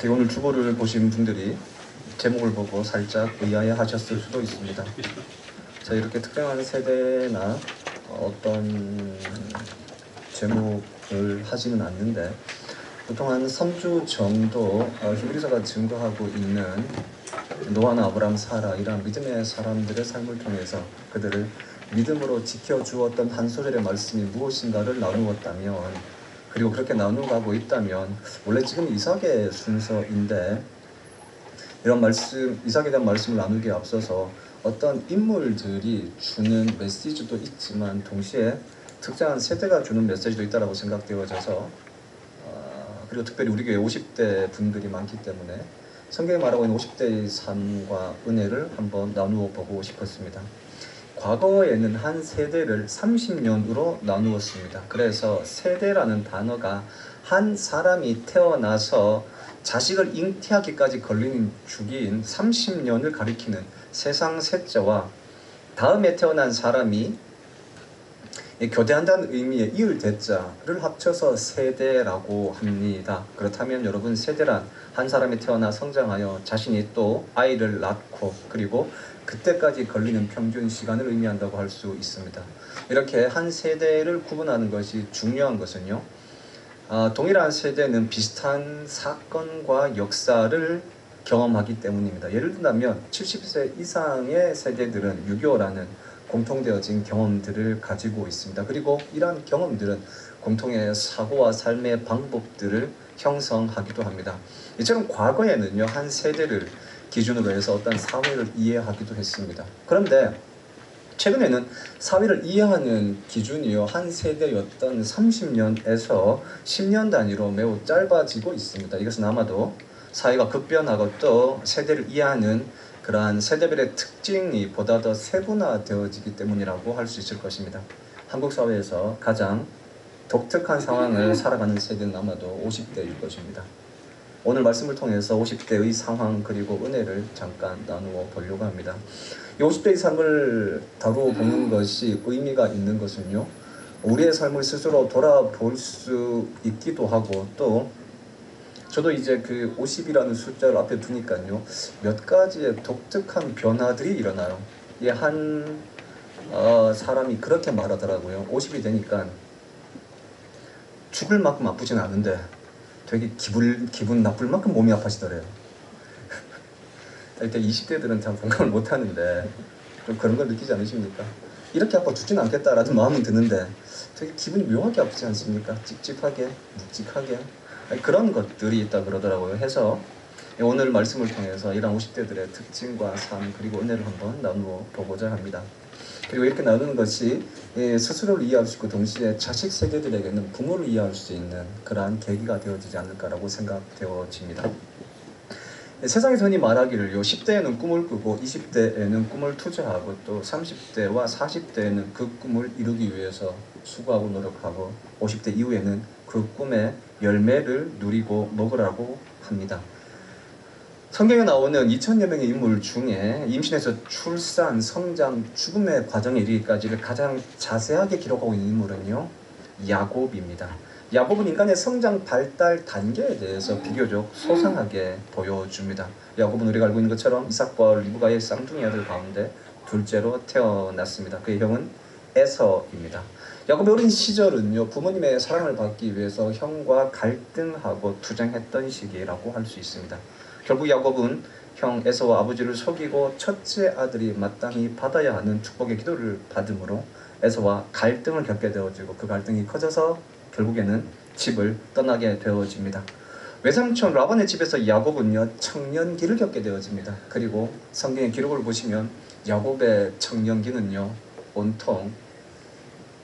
오늘 주보를 보신 분들이 제목을 보고 살짝 의아해 하셨을 수도 있습니다. 자, 이렇게 특정한 세대나 어떤 제목을 하지는 않는데 보통 한 3주 정도 히브리서가 증거하고 있는 노아나 아브람, 사라 이런 믿음의 사람들의 삶을 통해서 그들을 믿음으로 지켜주었던 한 소절의 말씀이 무엇인가를 나누었다면, 그리고 그렇게 나누어가고 있다면, 원래 지금 이삭의 순서인데 이런 말씀, 이삭에 대한 말씀을 나누기에 앞서서 어떤 인물들이 주는 메시지도 있지만 동시에 특정한 세대가 주는 메시지도 있다고 생각되어져서 그리고 특별히 우리 교회 50대 분들이 많기 때문에 성경이 말하고 있는 50대의 삶과 은혜를 한번 나누어 보고 싶었습니다. 과거에는 한 세대를 30년으로 나누었습니다. 그래서 세대라는 단어가 한 사람이 태어나서 자식을 잉태하기까지 걸리는 주기인 30년을 가리키는 세상 셋째와 다음에 태어난 사람이 교대한다는 의미의 이을 대자를 합쳐서 세대라고 합니다. 그렇다면 여러분, 세대란 한 사람이 태어나 성장하여 자신이 또 아이를 낳고 그리고 그때까지 걸리는 평균 시간을 의미한다고 할 수 있습니다. 이렇게 한 세대를 구분하는 것이 중요한 것은요, 동일한 세대는 비슷한 사건과 역사를 경험하기 때문입니다. 예를 든다면 70세 이상의 세대들은 유교라는 공통되어진 경험들을 가지고 있습니다. 그리고 이러한 경험들은 공통의 사고와 삶의 방법들을 형성하기도 합니다. 이처럼 과거에는요, 한 세대를 기준으로 해서 어떤 사회를 이해하기도 했습니다. 그런데 최근에는 사회를 이해하는 기준이요, 한 세대였던 30년에서 10년 단위로 매우 짧아지고 있습니다. 이것은 아마도 사회가 급변하고 또 세대를 이해하는 그러한 세대별의 특징이 보다 더 세분화되어지기 때문이라고 할 수 있을 것입니다. 한국 사회에서 가장 독특한 상황을 살아가는 세대는 아마도 50대일 것입니다. 오늘 말씀을 통해서 50대의 상황 그리고 은혜를 잠깐 나누어 보려고 합니다. 이 50대의 삶을 다루어 보는 것이 의미가 있는 것은요, 우리의 삶을 스스로 돌아볼 수 있기도 하고, 또 저도 이제 그 50이라는 숫자를 앞에 두니까요, 몇 가지의 독특한 변화들이 일어나요. 한 사람이 그렇게 말하더라고요. 50이 되니까 죽을 만큼 아프진 않은데 되게 기분 나쁠 만큼 몸이 아파지더래요. 일단 20대들은 참 공감을 못하는데 좀 그런 걸 느끼지 않으십니까? 이렇게 아파 죽진 않겠다라는 마음은 드는데 되게 기분이 묘하게 아프지 않습니까? 찝찝하게, 묵직하게, 그런 것들이 있다 그러더라고요. 해서 오늘 말씀을 통해서 이런 50대들의 특징과 삶 그리고 은혜를 한번 나누어 보고자 합니다. 그리고 이렇게 나누는 것이 스스로를 이해할 수 있고 동시에 자식 세대들에게는 부모를 이해할 수 있는 그러한 계기가 되어지지 않을까라고 생각되어집니다. 세상에서 흔히 말하기를요, 10대에는 꿈을 꾸고 20대에는 꿈을 투자하고 또 30대와 40대에는 그 꿈을 이루기 위해서 수고하고 노력하고 50대 이후에는 그 꿈의 열매를 누리고 먹으라고 합니다. 성경에 나오는 2000여 명의 인물 중에 임신에서 출산, 성장, 죽음의 과정에 이르기까지를 가장 자세하게 기록하고 있는 인물은요, 야곱입니다. 야곱은 인간의 성장 발달 단계에 대해서 비교적 소상하게 보여줍니다. 야곱은 우리가 알고 있는 것처럼 이삭과 리브가의 쌍둥이 아들 가운데 둘째로 태어났습니다. 그의 형은 에서입니다. 야곱의 어린 시절은요, 부모님의 사랑을 받기 위해서 형과 갈등하고 투쟁했던 시기라고 할 수 있습니다. 결국 야곱은 형 에서와 아버지를 속이고 첫째 아들이 마땅히 받아야 하는 축복의 기도를 받음으로 에서와 갈등을 겪게 되어지고 그 갈등이 커져서 결국에는 집을 떠나게 되어집니다. 외삼촌 라반의 집에서 야곱은요, 청년기를 겪게 되어집니다. 그리고 성경의 기록을 보시면 야곱의 청년기는요, 온통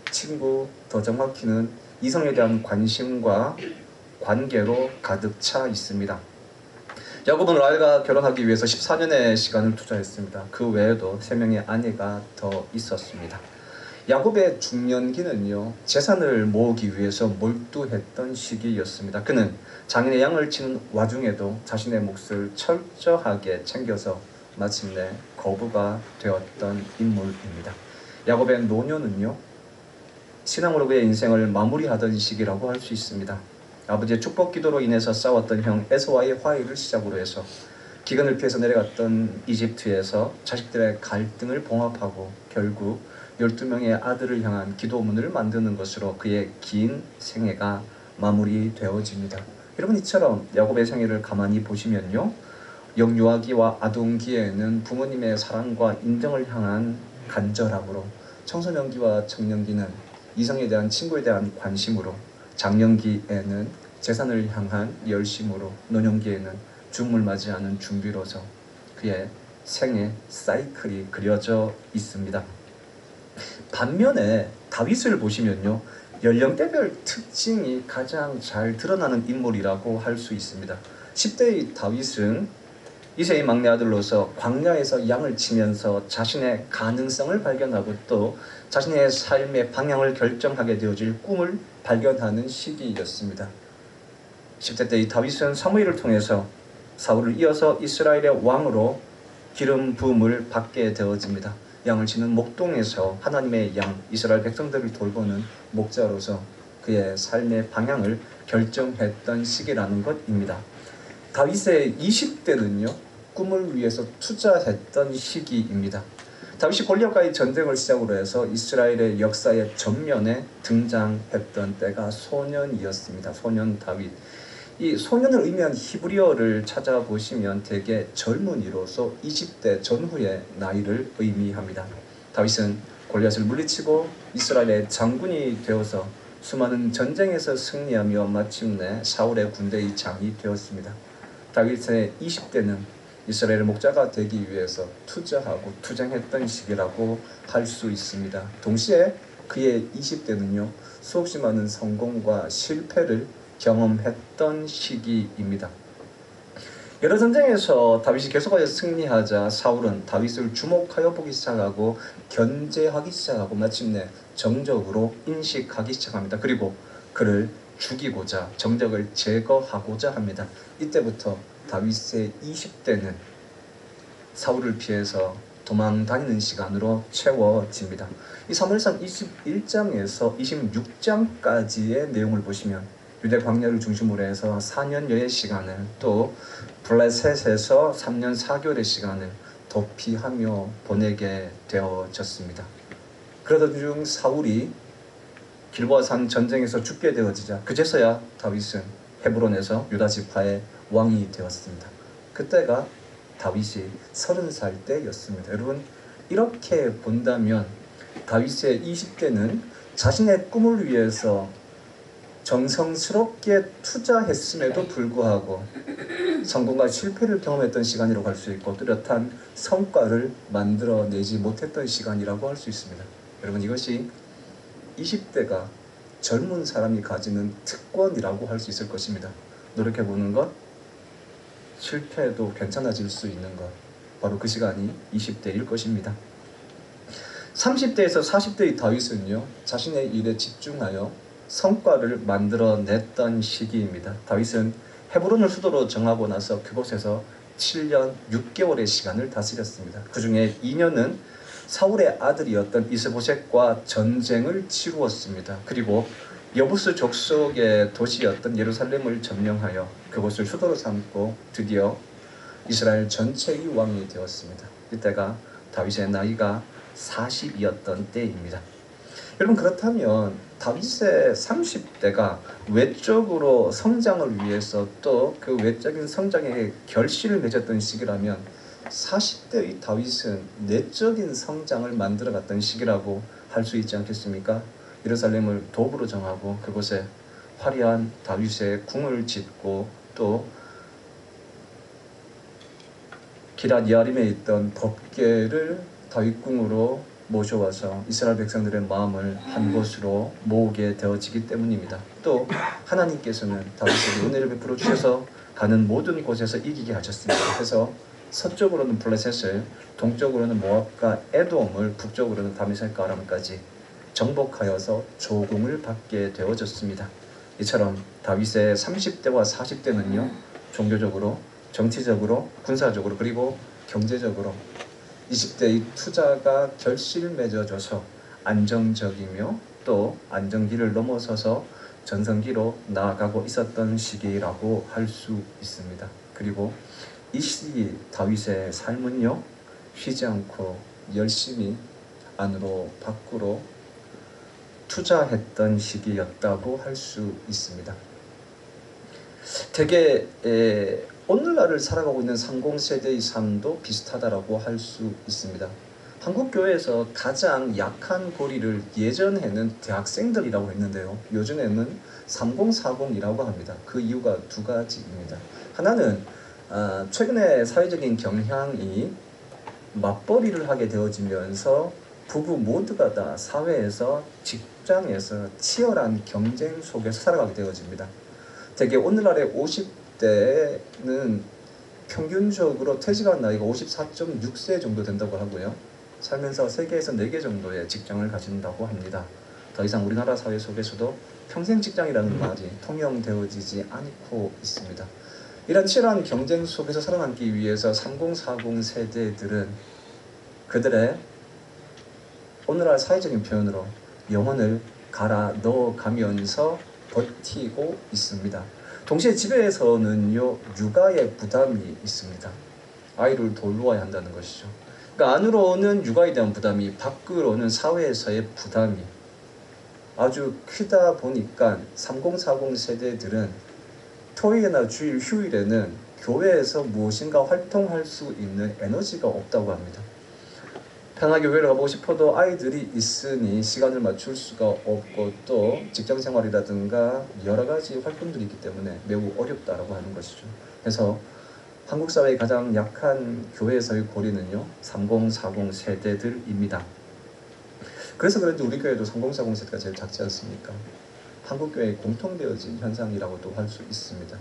친구, 더 정확히는 이성에 대한 관심과 관계로 가득 차 있습니다. 야곱은 라헬과 결혼하기 위해서 14년의 시간을 투자했습니다. 그 외에도 3명의 아내가 더 있었습니다. 야곱의 중년기는요, 재산을 모으기 위해서 몰두했던 시기였습니다. 그는 장인의 양을 치는 와중에도 자신의 몫을 철저하게 챙겨서 마침내 거부가 되었던 인물입니다. 야곱의 노년은요, 신앙으로 그의 인생을 마무리하던 시기라고 할 수 있습니다. 아버지의 축복 기도로 인해서 싸웠던 형 에서와의 화해를 시작으로 해서 기근을 피해서 내려갔던 이집트에서 자식들의 갈등을 봉합하고 결국 12명의 아들을 향한 기도문을 만드는 것으로 그의 긴 생애가 마무리되어집니다. 여러분, 이처럼 야곱의 생애를 가만히 보시면요, 영유아기와 아동기에는 부모님의 사랑과 인정을 향한 간절함으로, 청소년기와 청년기는 이성에 대한 친구에 대한 관심으로, 장년기에는 재산을 향한 열심으로, 노년기에는 죽음을 맞이하는 준비로서 그의 생애 사이클이 그려져 있습니다. 반면에 다윗을 보시면요, 연령대별 특징이 가장 잘 드러나는 인물이라고 할 수 있습니다. 10대의 다윗은 이세의 막내 아들로서 광야에서 양을 치면서 자신의 가능성을 발견하고 또 자신의 삶의 방향을 결정하게 되어질 꿈을 발견하는 시기였습니다. 10대 때의 다윗은 사무엘을 통해서 사울을 이어서 이스라엘의 왕으로 기름 부음을 받게 되어집니다. 양을 치는 목동에서 하나님의 양, 이스라엘 백성들을 돌보는 목자로서 그의 삶의 방향을 결정했던 시기라는 것입니다. 다윗의 20대는요, 꿈을 위해서 투자했던 시기입니다. 다윗이 골리앗과의 전쟁을 시작으로 해서 이스라엘의 역사의 전면에 등장했던 때가 소년이었습니다. 소년 다윗. 이 소년을 의미한 히브리어를 찾아보시면 대개 젊은이로서 20대 전후의 나이를 의미합니다. 다윗은 골리앗을 물리치고 이스라엘의 장군이 되어서 수많은 전쟁에서 승리하며 마침내 사울의 군대의 장이 되었습니다. 다윗의 20대는 이스라엘의 목자가 되기 위해서 투자하고 투쟁했던 시기라고 할 수 있습니다. 동시에 그의 20대는요, 수없이 많은 성공과 실패를 경험했던 시기입니다. 여러 전쟁에서 다윗이 계속하여 승리하자 사울은 다윗을 주목하여 보기 시작하고 견제하기 시작하고 마침내 정적으로 인식하기 시작합니다. 그리고 그를 죽이고자 정적을 제거하고자 합니다. 이때부터 다윗의 20대는 사울을 피해서 도망 다니는 시간으로 채워집니다. 이 사무엘상 21장에서 26장까지의 내용을 보시면 유대 광야를 중심으로 해서 4년여의 시간을, 또 블레셋에서 3년 4개월의 시간을 도피하며 보내게 되어졌습니다. 그러던 중 사울이 길보아산 전쟁에서 죽게 되어지자 그제서야 다윗은 헤브론에서 유다 지파의 왕이 되었습니다. 그때가 다윗이 30살 때였습니다. 여러분, 이렇게 본다면 다윗의 20대는 자신의 꿈을 위해서 정성스럽게 투자했음에도 불구하고 성공과 실패를 경험했던 시간이라고 할 수 있고 뚜렷한 성과를 만들어내지 못했던 시간이라고 할 수 있습니다. 여러분, 이것이 20대가 젊은 사람이 가지는 특권이라고 할 수 있을 것입니다. 노력해보는 것, 실패해도 괜찮아질 수 있는 것, 바로 그 시간이 20대일 것입니다. 30대에서 40대의 다윗은요, 자신의 일에 집중하여 성과를 만들어냈던 시기입니다. 다윗은 헤브론을 수도로 정하고 나서 그곳에서 7년 6개월의 시간을 다스렸습니다. 그 중에 2년은 사울의 아들이었던 이스보셋과 전쟁을 치루었습니다. 그리고 여부스 족속의 도시였던 예루살렘을 점령하여 그곳을 수도로 삼고 드디어 이스라엘 전체의 왕이 되었습니다. 이때가 다윗의 나이가 40이었던 때입니다. 여러분, 그렇다면 다윗의 30대가 외적으로 성장을 위해서 또 그 외적인 성장에 결실을 맺었던 시기라면 40대의 다윗은 내적인 성장을 만들어갔던 시기라고 할 수 있지 않겠습니까? 예루살렘을 도구로 정하고 그곳에 화려한 다윗의 궁을 짓고 또 기럇 여아림에 있던 법궤를 다윗궁으로 모셔와서 이스라엘 백성들의 마음을 한 곳으로 모으게 되어지기 때문입니다. 또 하나님께서는 다윗에게 은혜를 베풀어 주셔서 가는 모든 곳에서 이기게 하셨습니다. 그래서 서쪽으로는 블레셋을, 동쪽으로는 모압과 에돔을, 북쪽으로는 다메섹과 아람까지 정복하여서 조공을 받게 되어졌습니다. 이처럼 다윗의 30대와 40대는요, 종교적으로, 정치적으로, 군사적으로, 그리고 경제적으로 20대의 투자가 결실 맺어져서 안정적이며 또 안정기를 넘어서서 전성기로 나아가고 있었던 시기라고 할 수 있습니다. 그리고 이 시기 다윗의 삶은요, 쉬지 않고 열심히 안으로 밖으로 투자했던 시기였다고 할 수 있습니다. 되게 오늘날을 살아가고 있는 상공세대의 삶도 비슷하다라고 할 수 있습니다. 한국 교회에서 가장 약한 고리를 예전에는 대학생들이라고 했는데요, 요즘에는 3040이라고 합니다. 그 이유가 두 가지입니다. 하나는 최근에 사회적인 경향이 맞벌이를 하게 되어지면서 부부 모두가 다 사회에서, 직장에서 치열한 경쟁 속에서 살아가게 되어집니다. 되게 오늘날의 50대는 평균적으로 퇴직한 나이가 54.6세 정도 된다고 하고요, 살면서 3개에서 4개 정도의 직장을 가진다고 합니다. 더 이상 우리나라 사회 속에서도 평생 직장이라는 말이 통용되어지지 않고 있습니다. 이런 치열한 경쟁 속에서 살아남기 위해서 3040 세대들은 그들의 오늘날 사회적인 표현으로 영혼을 갈아 넣어가면서 버티고 있습니다. 동시에 집에서는요, 육아의 부담이 있습니다. 아이를 돌보아야 한다는 것이죠. 그러니까 안으로 오는 육아에 대한 부담이, 밖으로는 사회에서의 부담이 아주 크다 보니까 3040 세대들은 토요일이나 주일, 휴일에는 교회에서 무엇인가 활동할 수 있는 에너지가 없다고 합니다. 편하게 교회를 가보고 싶어도 아이들이 있으니 시간을 맞출 수가 없고, 또 직장생활이라든가 여러 가지 활동들이 있기 때문에 매우 어렵다라고 하는 것이죠. 그래서 한국 사회의 가장 약한 교회에서의 고리는요, 3040 세대들입니다. 그래서 그런지 우리 교회도 3040 세대가 제일 작지 않습니까? 한국 교회에 공통되어진 현상이라고도 할 수 있습니다.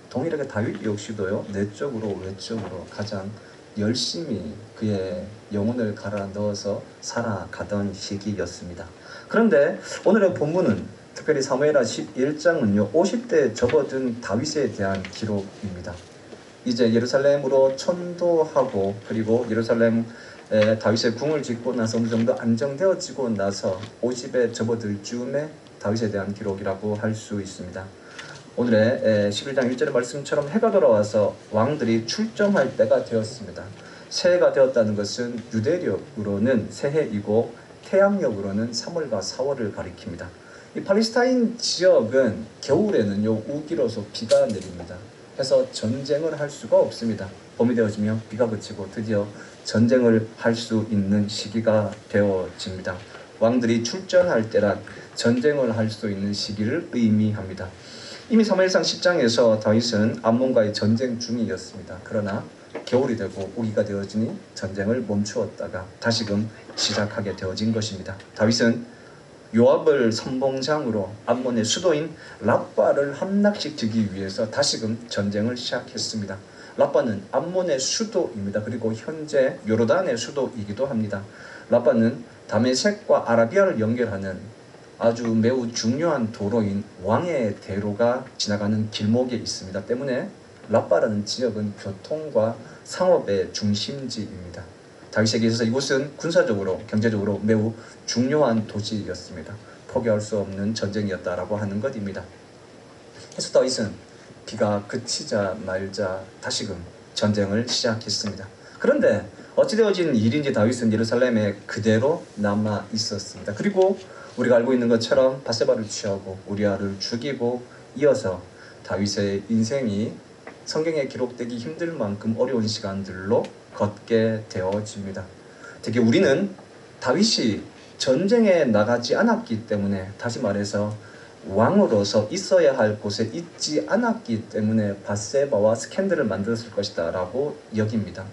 동일하게 다윗 역시도요, 내적으로 외적으로 가장 열심히 그의 영혼을 갈아 넣어서 살아가던 시기였습니다. 그런데 오늘의 본문은, 특별히 사무엘하 11장은요 50대에 접어든 다윗에 대한 기록입니다. 이제 예루살렘으로 천도하고, 그리고 예루살렘에 다윗의 궁을 짓고 나서 어느 정도 안정되어지고 나서 50에 접어들 즈음에 다윗에 대한 기록이라고 할 수 있습니다. 오늘의 11장 1절의 말씀처럼 해가 돌아와서 왕들이 출정할 때가 되었습니다. 새해가 되었다는 것은 유대력으로는 새해이고 태양력으로는 3월과 4월을 가리킵니다. 이 팔레스타인 지역은 겨울에는요 우기로서 비가 내립니다. 그래서 전쟁을 할 수가 없습니다. 봄이 되어지면 비가 그치고 드디어 전쟁을 할 수 있는 시기가 되어집니다. 왕들이 출전할 때란 전쟁을 할 수 있는 시기를 의미합니다. 이미 사무엘상 10장에서 다윗은 암몬과의 전쟁 중이었습니다. 그러나 겨울이 되고 우기가 되어지니 전쟁을 멈추었다가 다시금 시작하게 되어진 것입니다. 다윗은 요압을 선봉장으로 암몬의 수도인 랍바를 함락시키기 위해서 다시금 전쟁을 시작했습니다. 랍바는 암몬의 수도입니다. 그리고 현재 요르단의 수도이기도 합니다. 랍바는 다메섹과 아라비아를 연결하는 아주 매우 중요한 도로인 왕의 대로가 지나가는 길목에 있습니다. 때문에 랍바라는 지역은 교통과 상업의 중심지입니다. 다윗에게 있어서 이곳은 군사적으로, 경제적으로 매우 중요한 도시였습니다. 포기할 수 없는 전쟁이었다라고 하는 것입니다. 그래서 다윗은 비가 그치자 말자 다시금 전쟁을 시작했습니다. 그런데 어찌되어진 일인지 다윗은 예루살렘에 그대로 남아 있었습니다. 그리고 우리가 알고 있는 것처럼 밧세바를 취하고 우리아를 죽이고, 이어서 다윗의 인생이 성경에 기록되기 힘들 만큼 어려운 시간들로 걷게 되어집니다. 특히 우리는 다윗이 전쟁에 나가지 않았기 때문에, 다시 말해서 왕으로서 있어야 할 곳에 있지 않았기 때문에 밧세바와 스캔들을 만들었을 것이다 라고 여깁니다.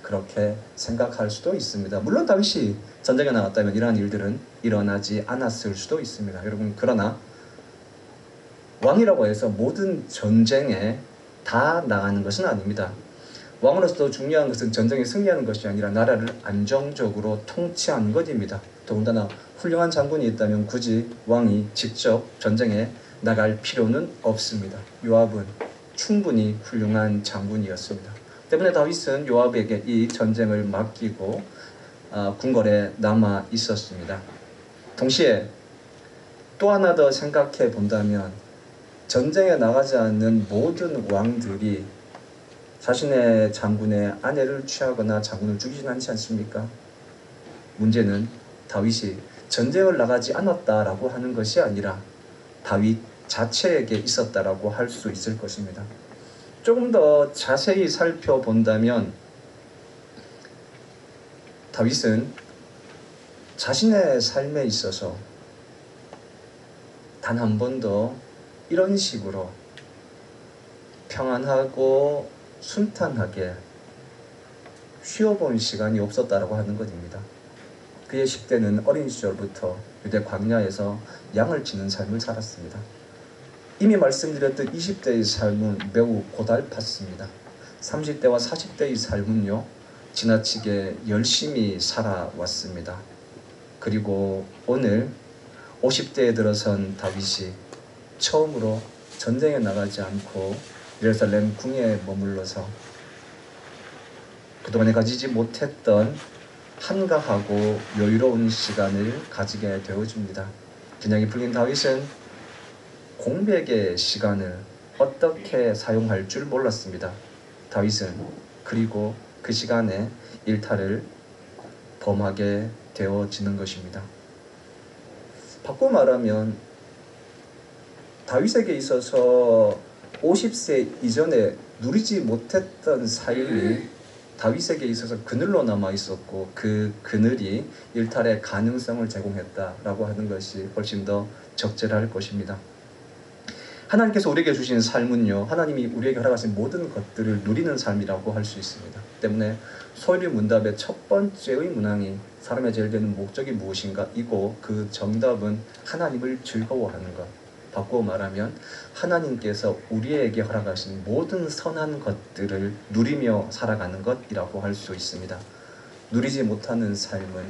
그렇게 생각할 수도 있습니다. 물론 다윗이 전쟁에 나갔다면 이러한 일들은 일어나지 않았을 수도 있습니다. 여러분, 그러나 왕이라고 해서 모든 전쟁에 다 나가는 것은 아닙니다. 왕으로서 중요한 것은 전쟁에 승리하는 것이 아니라 나라를 안정적으로 통치하는 것입니다. 더군다나 훌륭한 장군이 있다면 굳이 왕이 직접 전쟁에 나갈 필요는 없습니다. 요압은 충분히 훌륭한 장군이었습니다. 때문에 다윗은 요압에게 이 전쟁을 맡기고 궁궐에 남아 있었습니다. 동시에 또 하나 더 생각해 본다면 전쟁에 나가지 않는 모든 왕들이 자신의 장군의 아내를 취하거나 장군을 죽이진 않지 않습니까? 문제는 다윗이 전쟁을 나가지 않았다라고 하는 것이 아니라 다윗 자체에게 있었다라고 할 수 있을 것입니다. 조금 더 자세히 살펴본다면 다윗은 자신의 삶에 있어서 단 한 번도 이런 식으로 평안하고 순탄하게 쉬어본 시간이 없었다라고 하는 것입니다. 그의 10대는 어린 시절부터 유대 광야에서 양을 치는 삶을 살았습니다. 이미 말씀드렸듯 20대의 삶은 매우 고달팠습니다. 30대와 40대의 삶은요, 지나치게 열심히 살아왔습니다. 그리고 오늘 50대에 들어선 다윗이 처음으로 전쟁에 나가지 않고 예루살렘 궁에 머물러서 그동안에 가지지 못했던 한가하고 여유로운 시간을 가지게 되어집니다. 균형이 풀린 다윗은 공백의 시간을 어떻게 사용할 줄 몰랐습니다. 다윗은 그리고 그 시간에 일탈을 범하게 되어지는 것입니다. 바꿔 말하면 다윗에게 있어서 50세 이전에 누리지 못했던 삶이 다윗에게 있어서 그늘로 남아 있었고 그 그늘이 일탈의 가능성을 제공했다라고 하는 것이 훨씬 더 적절할 것입니다. 하나님께서 우리에게 주신 삶은요, 하나님이 우리에게 허락하신 모든 것들을 누리는 삶이라고 할 수 있습니다. 때문에 소유리 문답의 첫 번째의 문항이 사람의 제일 되는 목적이 무엇인가 이고 그 정답은 하나님을 즐거워하는 것. 바꾸어 말하면 하나님께서 우리에게 허락하신 모든 선한 것들을 누리며 살아가는 것이라고 할 수 있습니다. 누리지 못하는 삶은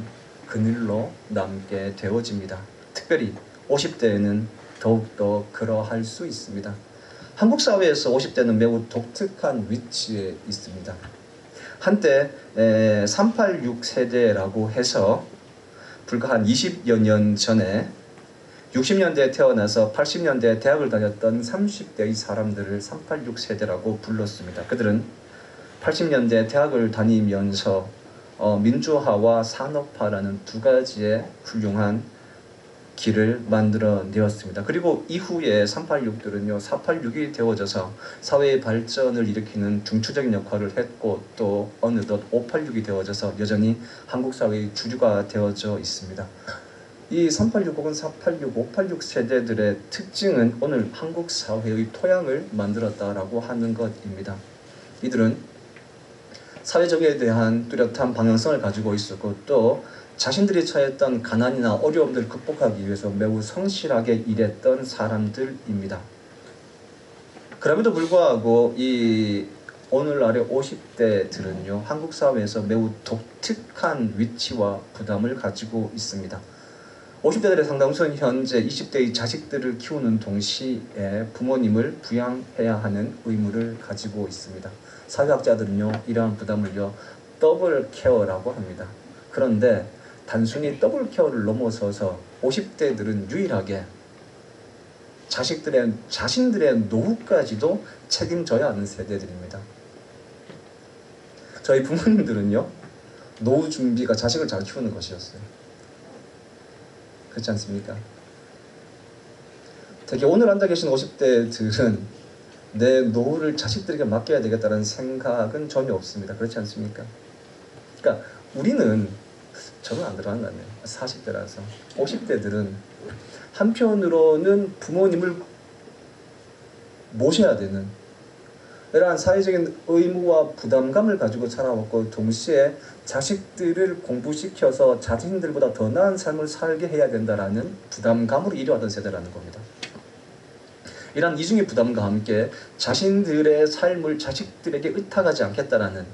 그늘로 남게 되어집니다. 특별히 50대에는 더욱더 그러할 수 있습니다. 한국 사회에서 50대는 매우 독특한 위치에 있습니다. 한때 386 세대라고 해서 불과 한 20여 년 전에 60년대에 태어나서 80년대에 대학을 다녔던 30대의 사람들을 386 세대라고 불렀습니다. 그들은 80년대 대학을 다니면서 민주화와 산업화라는 두 가지의 훌륭한 길을 만들어내었습니다. 그리고 이후에 386들은요 486이 되어져서 사회의 발전을 일으키는 중추적인 역할을 했고 또 어느덧 586이 되어져서 여전히 한국 사회의 주류가 되어져 있습니다. 이 386 혹은 486, 586 세대들의 특징은 오늘 한국 사회의 토양을 만들었다라고 하는 것입니다. 이들은 사회적에 대한 뚜렷한 방향성을 가지고 있었고 또 자신들이 처했던 가난이나 어려움들을 극복하기 위해서 매우 성실하게 일했던 사람들입니다. 그럼에도 불구하고 이 오늘날의 50대들은요 한국 사회에서 매우 독특한 위치와 부담을 가지고 있습니다. 50대들의 상당수는 현재 20대의 자식들을 키우는 동시에 부모님을 부양해야 하는 의무를 가지고 있습니다. 사회학자들은요 이러한 부담을요 더블 케어라고 합니다. 그런데 단순히 더블 케어를 넘어서서 50대들은 유일하게 자신들의 노후까지도 책임져야 하는 세대들입니다. 저희 부모님들은요 노후 준비가 자식을 잘 키우는 것이었어요. 그렇지 않습니까? 특히 오늘 앉아 계신 50대들은 내 노후를 자식들에게 맡겨야 되겠다는 생각은 전혀 없습니다. 그렇지 않습니까? 그러니까 우리는 저는 안 들어간다네요. 40대라서 50대들은 한편으로는 부모님을 모셔야 되는 이러한 사회적인 의무와 부담감을 가지고 살아왔고 동시에 자식들을 공부시켜서 자신들보다 더 나은 삶을 살게 해야 된다라는 부담감으로 이뤄왔던 세대라는 겁니다. 이러한 이중의 부담과 함께 자신들의 삶을 자식들에게 의탁하지 않겠다라는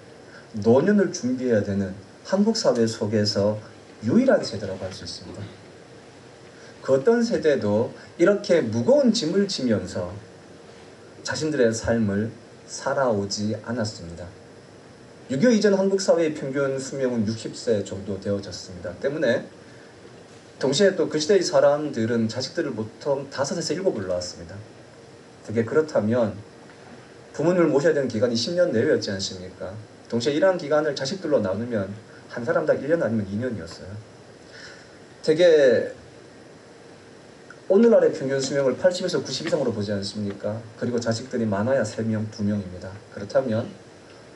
노년을 준비해야 되는 한국 사회 속에서 유일한 세대라고 할 수 있습니다. 그 어떤 세대도 이렇게 무거운 짐을 지면서 자신들의 삶을 살아오지 않았습니다. 6.25 이전 한국 사회의 평균 수명은 60세 정도 되어졌습니다. 때문에 동시에 또 그 시대의 사람들은 자식들을 보통 5에서 7을 낳았습니다. 그게 그렇다면 부모님을 모셔야 되는 기간이 10년 내외였지 않습니까? 동시에 이러한 기간을 자식들로 나누면 한 사람당 1년 아니면 2년이었어요. 되게 오늘날의 평균 수명을 80에서 90 이상으로 보지 않습니까? 그리고 자식들이 많아야 3명, 2명입니다. 그렇다면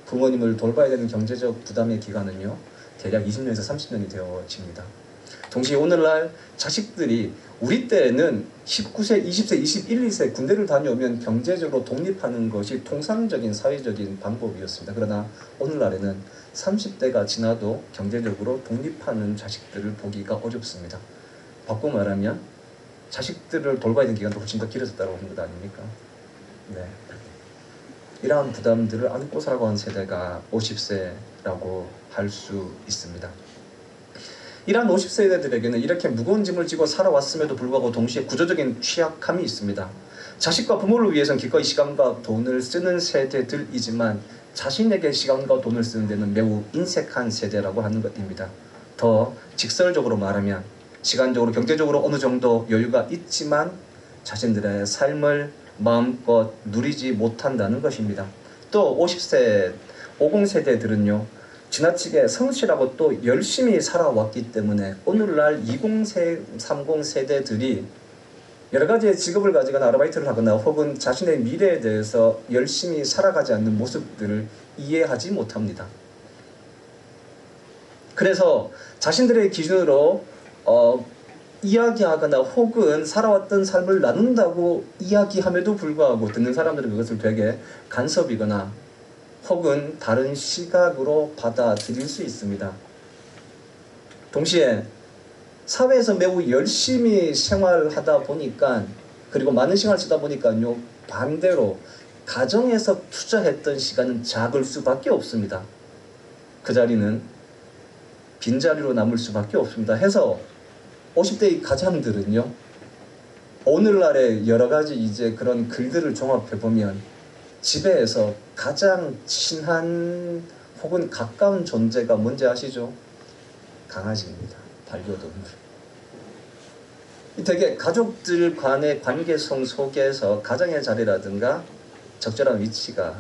부모님을 돌봐야 되는 경제적 부담의 기간은요, 대략 20년에서 30년이 되어집니다. 동시에 오늘날 자식들이 우리 때에는 19세, 20세, 21, 2세 군대를 다녀오면 경제적으로 독립하는 것이 통상적인 사회적인 방법이었습니다. 그러나 오늘날에는 30대가 지나도 경제적으로 독립하는 자식들을 보기가 어렵습니다. 바꿔 말하면 자식들을 돌봐야 되는 기간도 훨씬 더 길어졌다고 하는 것 아닙니까? 네. 이러한 부담들을 안고 살아가는 세대가 50세라고 할 수 있습니다. 이러한 50세대들에게는 이렇게 무거운 짐을 지고 살아왔음에도 불구하고 동시에 구조적인 취약함이 있습니다. 자식과 부모를 위해서는 기꺼이 시간과 돈을 쓰는 세대들이지만 자신에게 시간과 돈을 쓰는 데는 매우 인색한 세대라고 하는 것입니다. 더 직설적으로 말하면 시간적으로 경제적으로 어느 정도 여유가 있지만 자신들의 삶을 마음껏 누리지 못한다는 것입니다. 또 50세, 50세대들은요. 지나치게 성실하고 또 열심히 살아왔기 때문에 오늘날 20, 30 세대들이 여러 가지의 직업을 가지거나 아르바이트를 하거나 혹은 자신의 미래에 대해서 열심히 살아가지 않는 모습들을 이해하지 못합니다. 그래서 자신들의 기준으로 이야기하거나 혹은 살아왔던 삶을 나눈다고 이야기함에도 불구하고 듣는 사람들은 그것을 되게 간섭이거나 혹은 다른 시각으로 받아들일 수 있습니다. 동시에 사회에서 매우 열심히 생활하다 보니까 그리고 많은 시간을 쓰다 보니까요, 반대로 가정에서 투자했던 시간은 작을 수밖에 없습니다. 그 자리는 빈자리로 남을 수밖에 없습니다. 해서 50대의 가장들은요, 오늘날의 여러 가지 이제 그런 글들을 종합해 보면 집에서 가장 친한 혹은 가까운 존재가 뭔지 아시죠? 강아지입니다. 반려동물. 되게 가족들 간의 관계성 속에서 가장의 자리라든가 적절한 위치가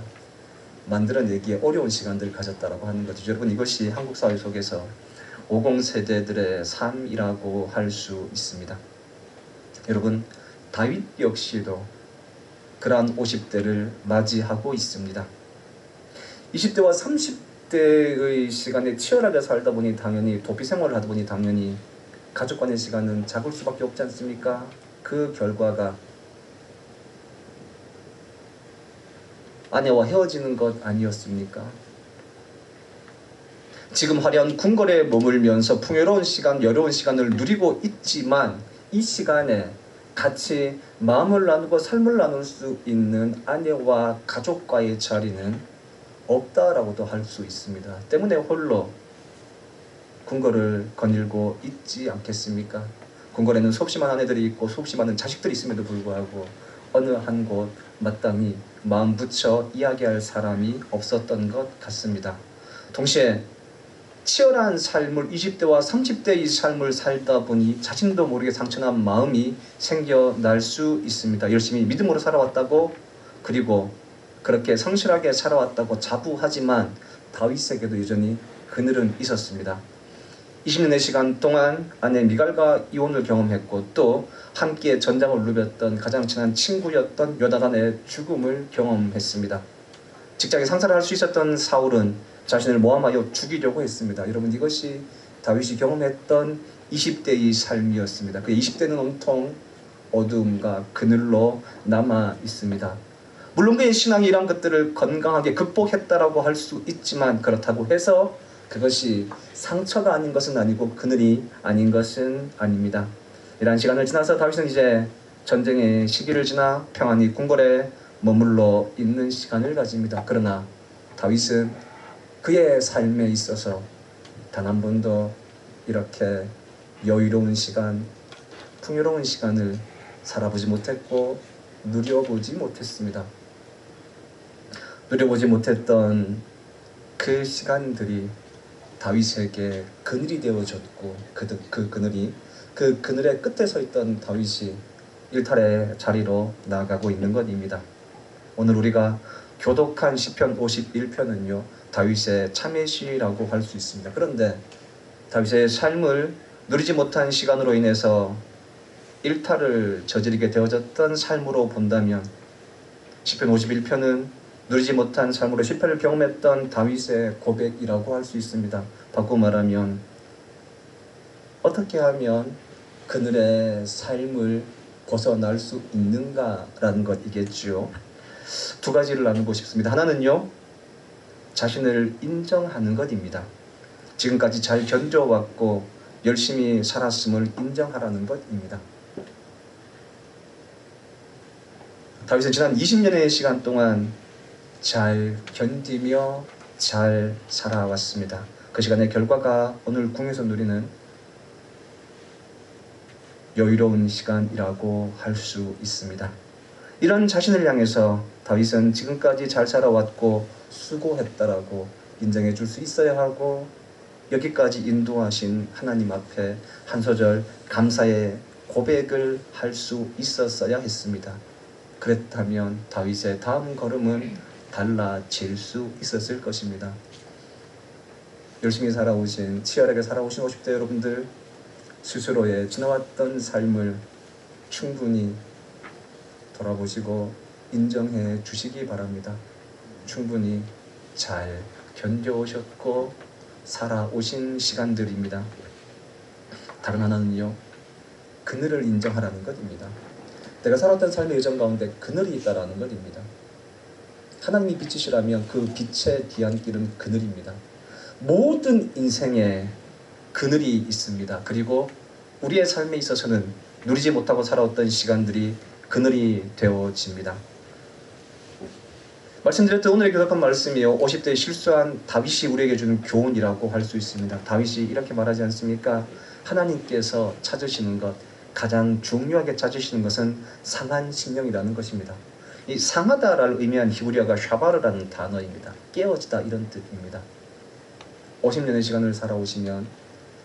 만들어내기에 어려운 시간들을 가졌다고 하는 거죠. 여러분, 이것이 한국 사회 속에서 50세대들의 삶이라고 할 수 있습니다. 여러분, 다윗 역시도 그러한 50대를 맞이하고 있습니다. 20대와 30대의 시간에 치열하게 살다 보니 당연히 도피 생활을 하다 보니 당연히 가족 간의 시간은 작을 수밖에 없지 않습니까? 그 결과가 아내와 헤어지는 것 아니었습니까? 지금 화려한 궁궐에 머물면서 풍요로운 시간, 여유로운 시간을 누리고 있지만 이 시간에 같이 마음을 나누고 삶을 나눌 수 있는 아내와 가족과의 자리는 없다라고도 할 수 있습니다. 때문에 홀로 궁궐을 거닐고 있지 않겠습니까? 궁궐에는 수없이 많은 아내들이 있고 수없이 많은 자식들이 있음에도 불구하고 어느 한 곳 마땅히 마음 붙여 이야기할 사람이 없었던 것 같습니다. 동시에 치열한 삶을 20대와 30대의 삶을 살다 보니 자신도 모르게 상처난 마음이 생겨날 수 있습니다. 열심히 믿음으로 살아왔다고 그리고 그렇게 성실하게 살아왔다고 자부하지만 다윗에게도 여전히 그늘은 있었습니다. 20년의 시간 동안 아내 미갈과 이혼을 경험했고 또 함께 전장을 누볐던 가장 친한 친구였던 요나단의 죽음을 경험했습니다. 직장에 상사를 할 수 있었던 사울은 자신을 모함하여 죽이려고 했습니다. 여러분, 이것이 다윗이 경험했던 20대의 삶이었습니다. 그 20대는 온통 어둠과 그늘로 남아 있습니다. 물론 그의 신앙이 이런 것들을 건강하게 극복했다라고 할 수 있지만 그렇다고 해서 그것이 상처가 아닌 것은 아니고 그늘이 아닌 것은 아닙니다. 이러한 시간을 지나서 다윗은 이제 전쟁의 시기를 지나 평안히 궁궐에 머물러 있는 시간을 가집니다. 그러나 다윗은 그의 삶에 있어서 단 한 번도 이렇게 여유로운 시간, 풍요로운 시간을 살아보지 못했고 누려보지 못했습니다. 누려보지 못했던 그 시간들이 다윗에게 그늘이 되어졌고 그 그늘이 그 그늘의 끝에 서 있던 다윗이 일탈의 자리로 나아가고 있는 것입니다. 오늘 우리가 교독한 시편 51편은요 다윗의 참회시라고 할 수 있습니다. 그런데 다윗의 삶을 누리지 못한 시간으로 인해서 일탈을 저지르게 되어졌던 삶으로 본다면 시편 51편은 누리지 못한 삶으로 실패를 경험했던 다윗의 고백이라고 할 수 있습니다. 바꾸고 말하면 어떻게 하면 그늘의 삶을 벗어날 수 있는가라는 것이겠죠. 두 가지를 나누고 싶습니다. 하나는요, 자신을 인정하는 것입니다. 지금까지 잘 견뎌왔고 열심히 살았음을 인정하라는 것입니다. 다윗은 지난 20년의 시간 동안 잘 견디며 잘 살아왔습니다. 그 시간의 결과가 오늘 궁에서 누리는 여유로운 시간이라고 할 수 있습니다. 이런 자신을 향해서 다윗은 지금까지 잘 살아왔고 수고했다라고 인정해 줄 수 있어야 하고 여기까지 인도하신 하나님 앞에 한 소절 감사의 고백을 할 수 있었어야 했습니다. 그랬다면 다윗의 다음 걸음은 달라질 수 있었을 것입니다. 열심히 살아오신, 치열하게 살아오신 50대 여러분들, 스스로의 지나왔던 삶을 충분히 돌아보시고 인정해 주시기 바랍니다. 충분히 잘 견뎌오셨고 살아오신 시간들입니다. 다른 하나는요, 그늘을 인정하라는 것입니다. 내가 살았던 삶의 여정 가운데 그늘이 있다라는 것입니다. 하나님이 빛이시라면 그 빛의 뒤안길은 그늘입니다. 모든 인생에 그늘이 있습니다. 그리고 우리의 삶에 있어서는 누리지 못하고 살아왔던 시간들이 그늘이 되어집니다. 말씀드렸던 오늘의 교독한 말씀이요, 50대에 실수한 다윗이 우리에게 주는 교훈이라고 할 수 있습니다. 다윗이 이렇게 말하지 않습니까? 하나님께서 찾으시는 것, 가장 중요하게 찾으시는 것은 상한 심령이라는 것입니다. 이 상하다를 의미한 히브리어가 샤바르라는 단어입니다. 깨어지다 이런 뜻입니다. 50년의 시간을 살아오시면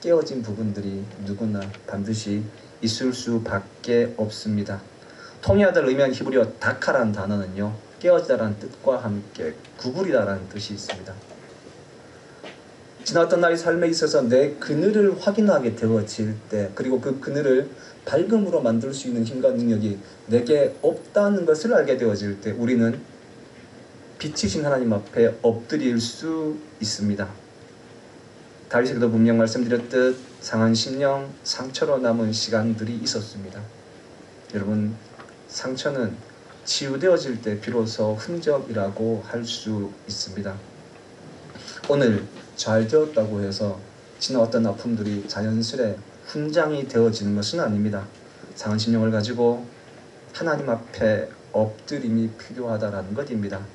깨어진 부분들이 누구나 반드시 있을 수밖에 없습니다. 통일하다를 의미한 히브리어 다카라는 단어는요, 깨어지다라는 뜻과 함께 구부리다라는 뜻이 있습니다. 지나왔던 나의 삶에 있어서 내 그늘을 확인하게 되어질 때, 그리고 그 그늘을 밝음으로 만들 수 있는 힘과 능력이 내게 없다는 것을 알게 되어질 때 우리는 빛이신 하나님 앞에 엎드릴 수 있습니다. 다윗에게도 분명 말씀드렸듯 상한 심령, 상처로 남은 시간들이 있었습니다. 여러분, 상처는 치유되어질 때 비로소 흔적이라고 할 수 있습니다. 오늘 잘 되었다고 해서 지나왔던 아픔들이 자연스레 훈장이 되어지는 것은 아닙니다. 상한 심령을 가지고 하나님 앞에 엎드림이 필요하다라는 것입니다.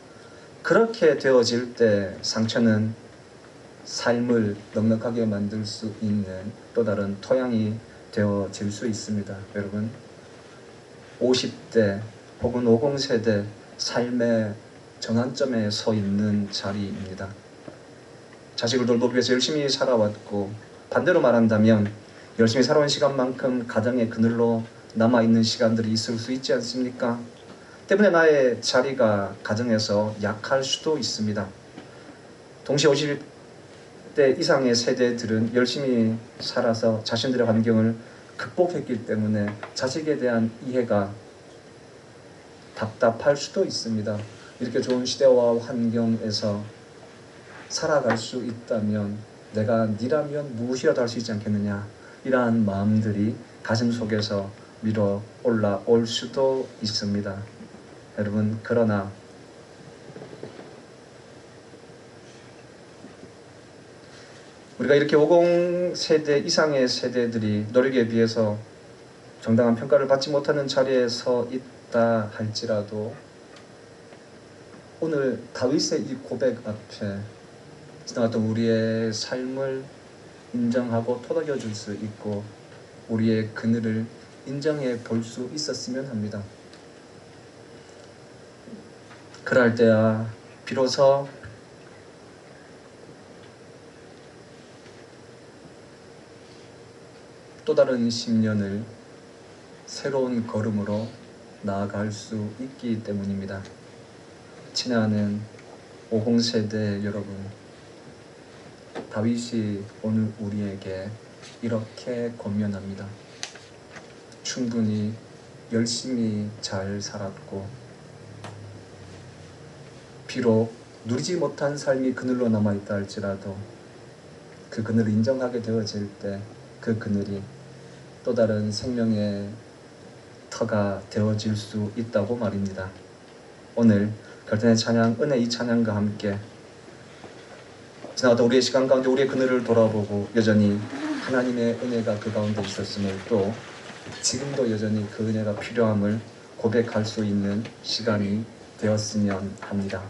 그렇게 되어질 때 상처는 삶을 넉넉하게 만들 수 있는 또 다른 토양이 되어질 수 있습니다. 여러분, 50대 혹은 50세대 삶의 전환점에 서 있는 자리입니다. 자식을 돌보기 위해서 열심히 살아왔고, 반대로 말한다면 열심히 살아온 시간만큼 가정의 그늘로 남아있는 시간들이 있을 수 있지 않습니까? 때문에 나의 자리가 가정에서 약할 수도 있습니다. 동시에 50대 이상의 세대들은 열심히 살아서 자신들의 환경을 극복했기 때문에 자식에 대한 이해가 답답할 수도 있습니다. 이렇게 좋은 시대와 환경에서 살아갈 수 있다면 내가 니라면 무엇이라도 할 수 있지 않겠느냐, 이러한 마음들이 가슴 속에서 밀어 올라올 수도 있습니다. 여러분, 그러나 우리가 이렇게 50세대 이상의 세대들이 노력에 비해서 정당한 평가를 받지 못하는 자리에 서 있다 할지라도 오늘 다윗의 이 고백 앞에 지나갔던 우리의 삶을 인정하고 토닥여 줄 수 있고 우리의 그늘을 인정해 볼 수 있었으면 합니다. 그럴 때야 비로소 또 다른 10년을 새로운 걸음으로 나아갈 수 있기 때문입니다. 친애하는 50세대 여러분, 다윗이 오늘 우리에게 이렇게 권면합니다. 충분히 열심히 잘 살았고, 비록 누리지 못한 삶이 그늘로 남아있다 할지라도 그 그늘을 인정하게 되어질 때 그 그늘이 또 다른 생명의 터가 되어질 수 있다고 말입니다. 오늘 결단의 찬양, 은혜 이 찬양과 함께 지나갔던 우리의 시간 가운데 우리의 그늘을 돌아보고 여전히 하나님의 은혜가 그 가운데 있었음을, 또 지금도 여전히 그 은혜가 필요함을 고백할 수 있는 시간이 되었으면 합니다.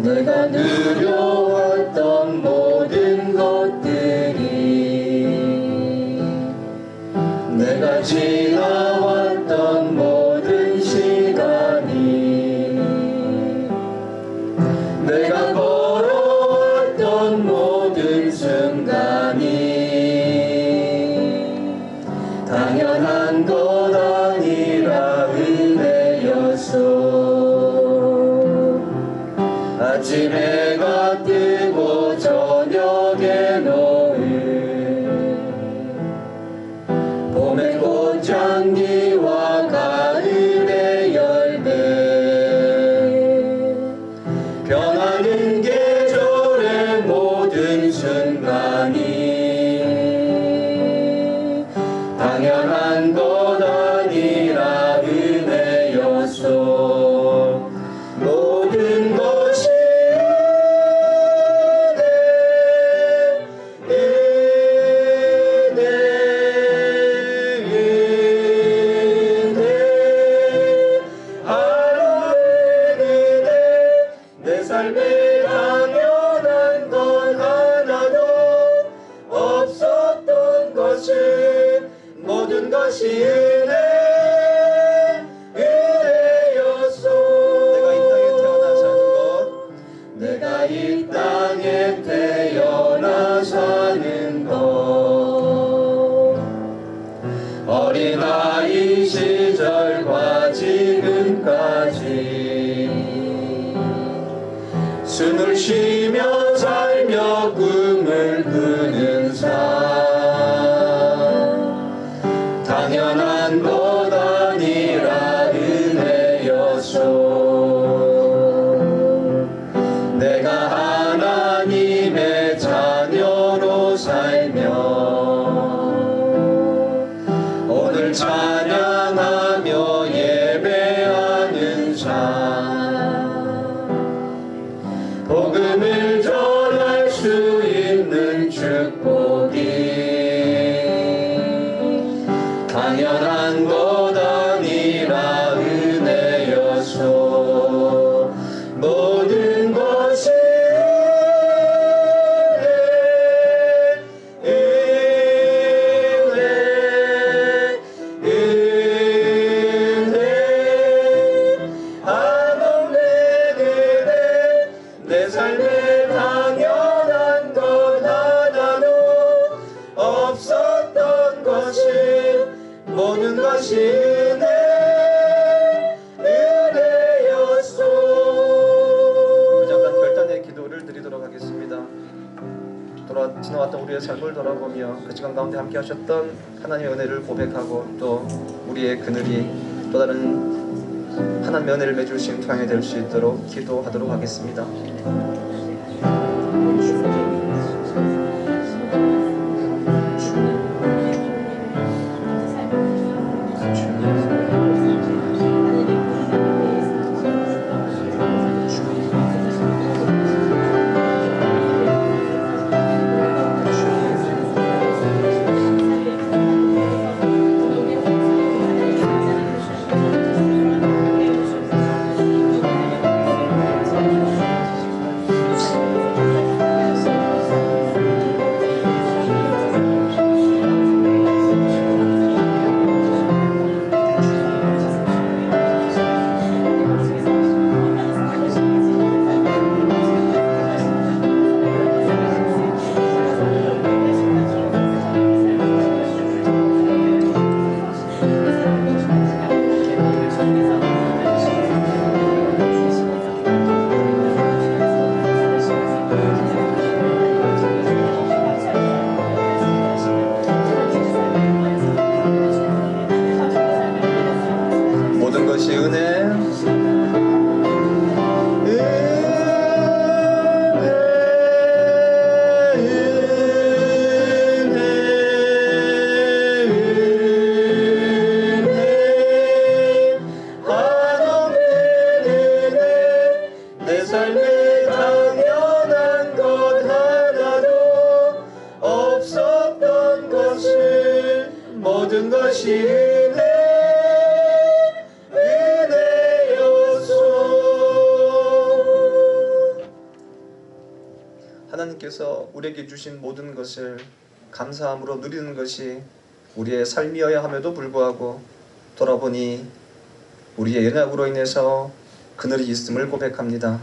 내가 누려왔던 모든 것들이, 내가 지나왔던 모든 시간이, 내가 걸어왔던 모든 순간이 당연한 것 아니라 은혜였소. 아침 해가 뜨고 저녁에 노을, 봄의 꽃향기와 가을의 열매, 변하는 계절의 모든 순간이 당연한 것 아니라 은혜였소. 모든 것이 내 삶에 당연한 건 하나도 없었던 것이, 모든 것이 은혜였소. 내가 이 땅에 태어나 사는 것, 어린아이 시절과 지금까지 숨을 쉬며 살며 꿈을 꾸는 삶, 당연한 것 아니라 은혜였소. 내가 하나님의 자녀로 살며 오늘 찬양하며 예배하는 삶, 복음을 전할 수 있는 축복이 당연한 것 아니라 은혜였소. 모든 것이 내 삶에 당연한 것 하나도 없었던 것이, 모든 것이 은혜였소. 우리 잠깐 결단의 기도를 드리도록 하겠습니다. 지나왔던 우리의 삶을 돌아보며 그 시간 가운데 함께 하셨던 하나님의 은혜를 고백하고, 또 우리의 그늘이 또 다른 하나님의 은혜를 맺을 수 있는 토양이 될 수 있도록 기도하도록 하겠습니다. 모든 것이 은혜 내 삶에 당연한 것 하나도 없었던 것을 모든 것이 은혜였소. 하나님께서 우리에게 주신 모든 것을 감사함으로 누리는 것이 우리의 삶이어야 함에도 불구하고 돌아보니 우리의 연약으로 인해서 그늘이 있음을 고백합니다.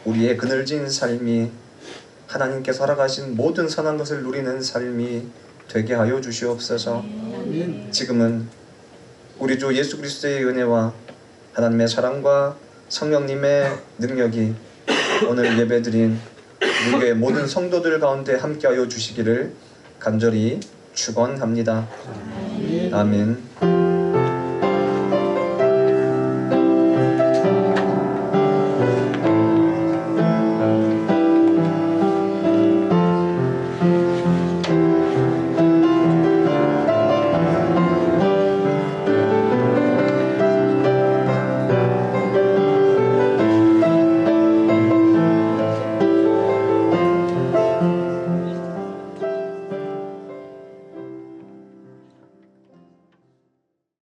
우리의 그늘진 삶이 하나님께서 허락하신 모든 선한 것을 누리는 삶이 되게 하여 주시옵소서. 지금은 우리 주 예수 그리스도의 은혜와 하나님의 사랑과 성령님의 능력이 오늘 예배드린 우리의 모든 성도들 가운데 함께하여 주시기를 간절히 축원합니다. 아멘.